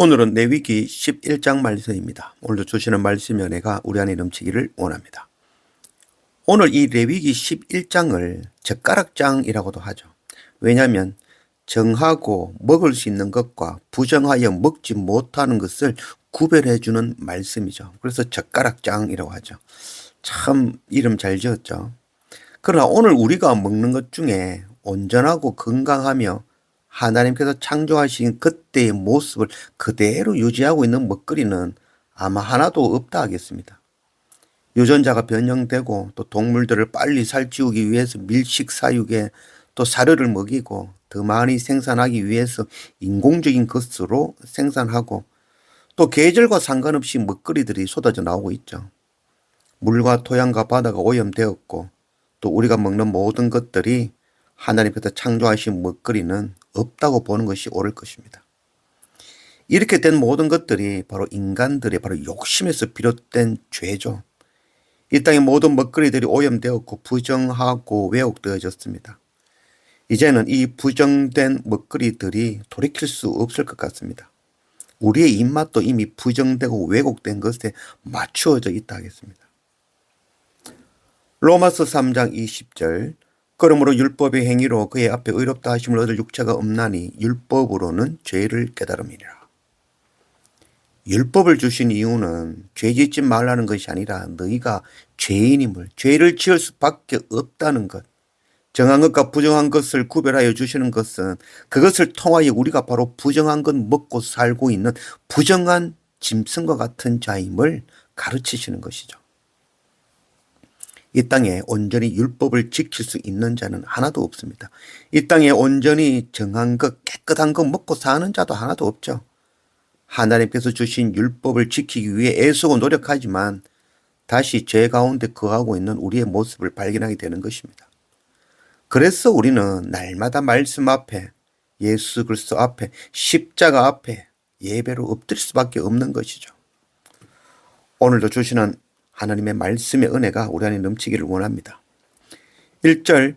오늘은 레위기 11장 말씀입니다. 오늘도 주시는 말씀의 은혜가 우리 안에 넘치기를 원합니다. 오늘 이 레위기 11장을 젓가락장이라고도 하죠. 왜냐하면 정하고 먹을 수 있는 것과 부정하여 먹지 못하는 것을 구별해 주는 말씀이죠. 그래서 젓가락장이라고 하죠. 참 이름 잘 지었죠. 그러나 오늘 우리가 먹는 것 중에 온전하고 건강하며 하나님께서 창조하신 그때의 모습을 그대로 유지하고 있는 먹거리는 아마 하나도 없다 하겠습니다. 유전자가 변형되고 또 동물들을 빨리 살찌우기 위해서 밀식 사육에 또 사료를 먹이고 더 많이 생산하기 위해서 인공적인 것으로 생산하고 또 계절과 상관없이 먹거리들이 쏟아져 나오고 있죠. 물과 토양과 바다가 오염되었고 또 우리가 먹는 모든 것들이 하나님께서 창조하신 먹거리는 없다고 보는 것이 옳을 것입니다. 이렇게 된 모든 것들이 바로 인간들의 바로 욕심에서 비롯된 죄죠. 이 땅의 모든 먹거리들이 오염되었고 부정하고 왜곡되어졌습니다. 이제는 이 부정된 먹거리들이 돌이킬 수 없을 것 같습니다. 우리의 입맛도 이미 부정되고 왜곡된 것에 맞추어져 있다 하겠습니다. 로마서 3장 20절 그러므로 율법의 행위로 그의 앞에 의롭다 하심을 얻을 육체가 없나니 율법으로는 죄를 깨달음이니라. 율법을 주신 이유는 죄 짓지 말라는 것이 아니라 너희가 죄인임을, 죄를 지을 수밖에 없다는 것, 정한 것과 부정한 것을 구별하여 주시는 것은 그것을 통하여 우리가 바로 부정한 것 먹고 살고 있는 부정한 짐승과 같은 자임을 가르치시는 것이죠. 이 땅에 온전히 율법을 지킬 수 있는 자는 하나도 없습니다. 이 땅에 온전히 정한 것, 깨끗한 것 먹고 사는 자도 하나도 없죠. 하나님께서 주신 율법을 지키기 위해 애쓰고 노력하지만 다시 죄 가운데 거하고 있는 우리의 모습을 발견하게 되는 것입니다. 그래서 우리는 날마다 말씀 앞에, 예수 그리스도 앞에, 십자가 앞에 예배로 엎드릴 수밖에 없는 것이죠. 오늘도 주시는 하나님의 말씀의 은혜가 우리 안에 넘치기를 원합니다. 1절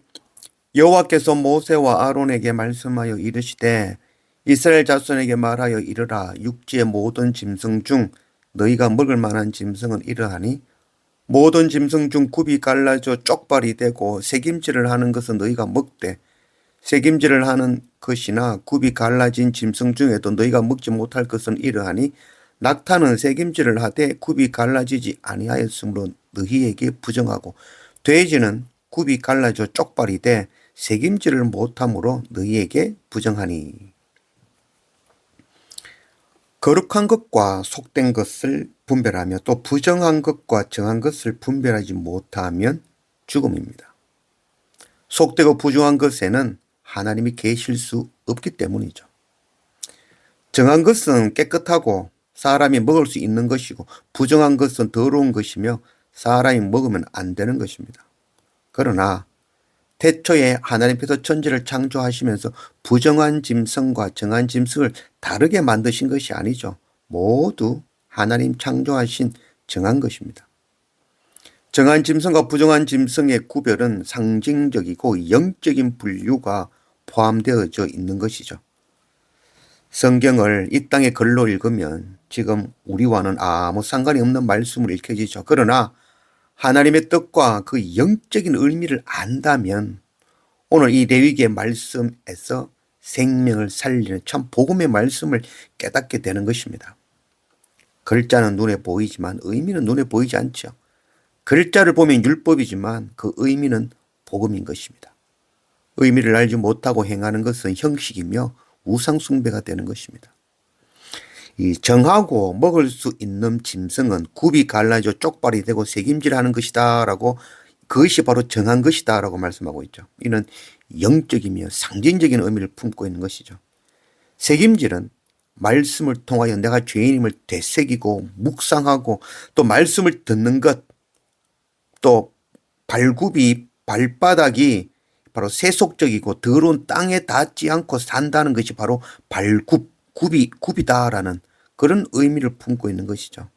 여호와께서 모세와 아론에게 말씀하여 이르시되 이스라엘 자손에게 말하여 이르라 육지의 모든 짐승 중 너희가 먹을 만한 짐승은 이러하니 모든 짐승 중 굽이 갈라져 쪽발이 되고 새김질을 하는 것은 너희가 먹되 새김질을 하는 것이나 굽이 갈라진 짐승 중에도 너희가 먹지 못할 것은 이러하니 낙타는 새김질을 하되 굽이 갈라지지 아니하였으므로 너희에게 부정하고 돼지는 굽이 갈라져 쪽발이 돼 새김질을 못함으로 너희에게 부정하니. 거룩한 것과 속된 것을 분별하며 또 부정한 것과 정한 것을 분별하지 못하면 죽음입니다. 속되고 부정한 것에는 하나님이 계실 수 없기 때문이죠. 정한 것은 깨끗하고 사람이 먹을 수 있는 것이고 부정한 것은 더러운 것이며 사람이 먹으면 안 되는 것입니다. 그러나 태초에 하나님께서 천지를 창조하시면서 부정한 짐승과 정한 짐승을 다르게 만드신 것이 아니죠. 모두 하나님 창조하신 정한 것입니다. 정한 짐승과 부정한 짐승의 구별은 상징적이고 영적인 분류가 포함되어져 있는 것이죠. 성경을 이 땅의 글로 읽으면 지금 우리와는 아무 상관이 없는 말씀으로 읽혀지죠. 그러나 하나님의 뜻과 그 영적인 의미를 안다면 오늘 이 레위기의 말씀에서 생명을 살리는 참 복음의 말씀을 깨닫게 되는 것입니다. 글자는 눈에 보이지만 의미는 눈에 보이지 않죠. 글자를 보면 율법이지만 그 의미는 복음인 것입니다. 의미를 알지 못하고 행하는 것은 형식이며 우상 숭배가 되는 것입니다. 이 정하고 먹을 수 있는 짐승은 굽이 갈라져 쪽발이 되고 새김질하는 것이다 라고 그것이 바로 정한 것이다 라고 말씀하고 있죠. 이는 영적이며 상징적인 의미를 품고 있는 것이죠. 새김질은 말씀을 통하여 내가 죄인임을 되새기고 묵상하고 또 말씀을 듣는 것, 또 발굽이 발바닥이 바로 세속적이고 더러운 땅에 닿지 않고 산다는 것이 바로 굽이다라는 그런 의미를 품고 있는 것이죠.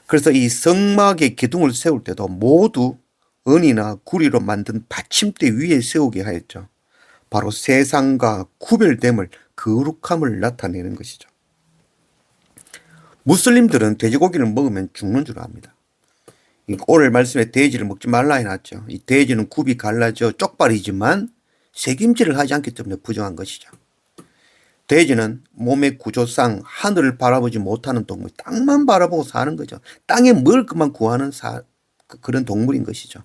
그래서 이 성막의 기둥을 세울 때도 모두 은이나 구리로 만든 받침대 위에 세우게 하였죠. 바로 세상과 구별됨을 거룩함을 나타내는 것이죠. 무슬림들은 돼지고기를 먹으면 죽는 줄 압니다. 오늘 말씀에 돼지를 먹지 말라 해놨죠. 이 돼지는 굽이 갈라져 쪽발이지만 새김질을 하지 않기 때문에 부정한 것이죠. 돼지는 몸의 구조상 하늘을 바라보지 못하는 동물, 땅만 바라보고 사는 거죠. 땅에 먹을 것만 구하는 그런 동물인 것이죠.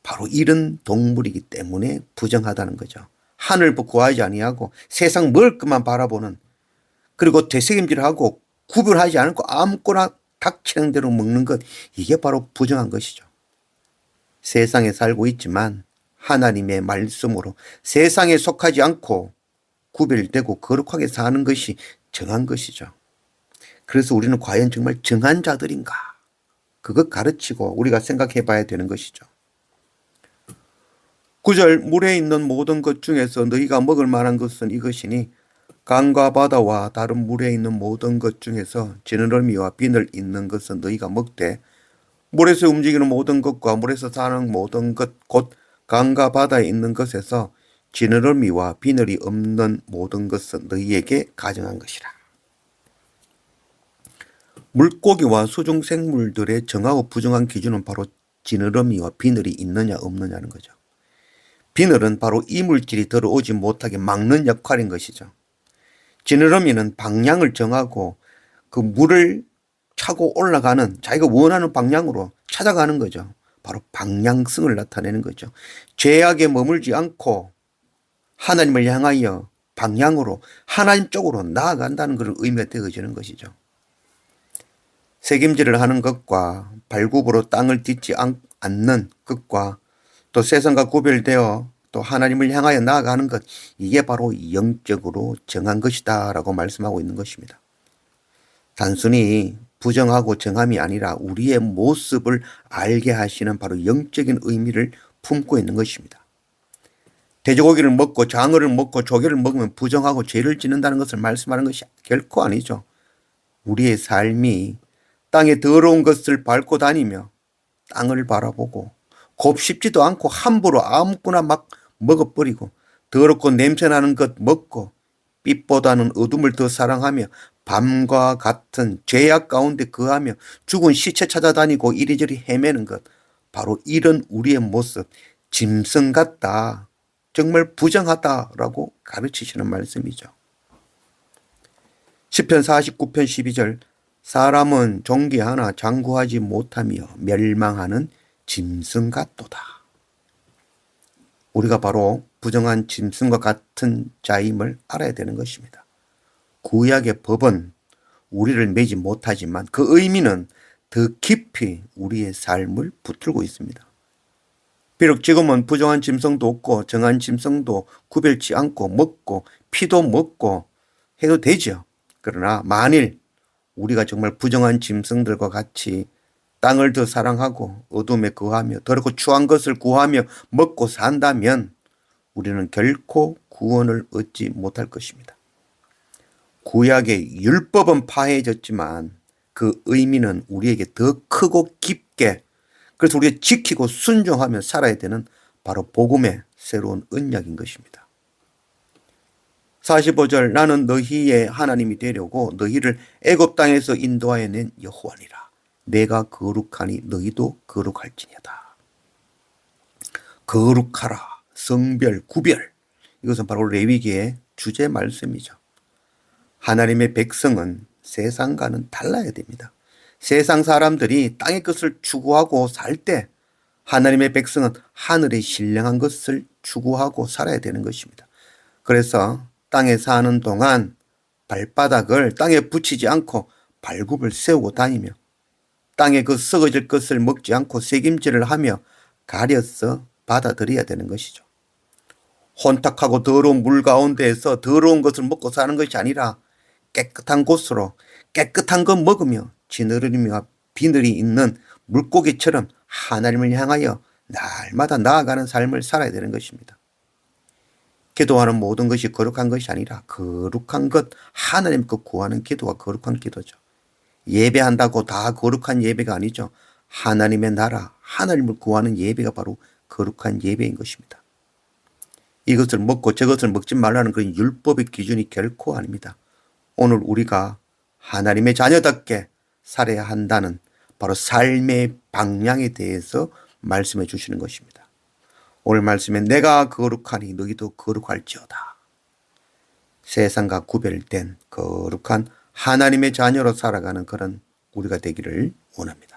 바로 이런 동물이기 때문에 부정하다는 거죠. 하늘을 구하지 아니하고 세상 먹을 것만 바라보는, 그리고 되새김질하고 구별하지 않고 아무거나 닥치는 대로 먹는 것, 이게 바로 부정한 것이죠. 세상에 살고 있지만 하나님의 말씀으로 세상에 속하지 않고 구별되고 거룩하게 사는 것이 정한 것이죠. 그래서 우리는 과연 정말 정한 자들인가? 그것 가르치고 우리가 생각해 봐야 되는 것이죠. 9절, 물에 있는 모든 것 중에서 너희가 먹을 만한 것은 이것이니 강과 바다와 다른 물에 있는 모든 것 중에서 지느러미와 비늘 있는 것은 너희가 먹되 물에서 움직이는 모든 것과 물에서 사는 모든 것 곧 강과 바다에 있는 것에서 지느러미와 비늘이 없는 모든 것은 너희에게 가증한 것이라. 물고기와 수중생물들의 정하고 부정한 기준은 바로 지느러미와 비늘이 있느냐 없느냐는 거죠. 비늘은 바로 이물질이 들어오지 못하게 막는 역할인 것이죠. 지느러미는 방향을 정하고 그 물을 차고 올라가는, 자기가 원하는 방향으로 찾아가는 거죠. 바로 방향성을 나타내는 거죠. 죄악에 머물지 않고 하나님을 향하여 방향으로 하나님 쪽으로 나아간다는 그런 의미가 되어지는 것이죠. 새김질을 하는 것과 발굽으로 땅을 딛지 않는 것과 또 세상과 구별되어 또 하나님을 향하여 나아가는 것, 이게 바로 영적으로 정한 것이다 라고 말씀하고 있는 것입니다. 단순히 부정하고 정함이 아니라 우리의 모습을 알게 하시는 바로 영적인 의미를 품고 있는 것입니다. 돼지고기를 먹고 장어를 먹고 조개를 먹으면 부정하고 죄를 짓는다는 것을 말씀하는 것이 결코 아니죠. 우리의 삶이 땅에 더러운 것을 밟고 다니며 땅을 바라보고 곱씹지도 않고 함부로 아무거나 막 먹어버리고 더럽고 냄새나는 것 먹고 빛보다는 어둠을 더 사랑하며 밤과 같은 죄악 가운데 거하며 죽은 시체 찾아다니고 이리저리 헤매는 것, 바로 이런 우리의 모습, 짐승 같다, 정말 부정하다라고 가르치시는 말씀이죠. 시편 49편 12절, 사람은 존귀하나 장구하지 못하며 멸망하는 짐승 같도다. 우리가 바로 부정한 짐승과 같은 자임을 알아야 되는 것입니다. 구약의 법은 우리를 매지 못하지만 그 의미는 더 깊이 우리의 삶을 붙들고 있습니다. 비록 지금은 부정한 짐승도 없고 정한 짐승도 구별치 않고 먹고 피도 먹고 해도 되죠. 그러나 만일 우리가 정말 부정한 짐승들과 같이 땅을 더 사랑하고 어둠에 거하며 더럽고 추한 것을 구하며 먹고 산다면 우리는 결코 구원을 얻지 못할 것입니다. 구약의 율법은 파해졌지만 그 의미는 우리에게 더 크고 깊게, 그래서 우리가 지키고 순종하며 살아야 되는 바로 복음의 새로운 언약인 것입니다. 45절, 나는 너희의 하나님이 되려고 너희를 애굽 땅에서 인도하여 낸 여호와니라. 내가 거룩하니 너희도 거룩할지니라. 거룩하라, 성별, 구별, 이것은 바로 레위기의 주제 말씀이죠. 하나님의 백성은 세상과는 달라야 됩니다. 세상 사람들이 땅의 것을 추구하고 살 때 하나님의 백성은 하늘의 신령한 것을 추구하고 살아야 되는 것입니다. 그래서 땅에 사는 동안 발바닥을 땅에 붙이지 않고 발굽을 세우고 다니며 땅에 그 썩어질 것을 먹지 않고 새김질을 하며 가려서 받아들여야 되는 것이죠. 혼탁하고 더러운 물 가운데에서 더러운 것을 먹고 사는 것이 아니라 깨끗한 곳으로 깨끗한 것 먹으며 지느러미와 비늘이 있는 물고기처럼 하나님을 향하여 날마다 나아가는 삶을 살아야 되는 것입니다. 기도하는 모든 것이 거룩한 것이 아니라 거룩한 것, 하나님 것 구하는 기도가 거룩한 기도죠. 예배한다고 다 거룩한 예배가 아니죠. 하나님의 나라, 하나님을 구하는 예배가 바로 거룩한 예배인 것입니다. 이것을 먹고 저것을 먹지 말라는 그런 율법의 기준이 결코 아닙니다. 오늘 우리가 하나님의 자녀답게 살아야 한다는 바로 삶의 방향에 대해서 말씀해 주시는 것입니다. 오늘 말씀에 내가 거룩하니 너희도 거룩할지어다. 세상과 구별된 거룩한 하나님의 자녀로 살아가는 그런 우리가 되기를 원합니다.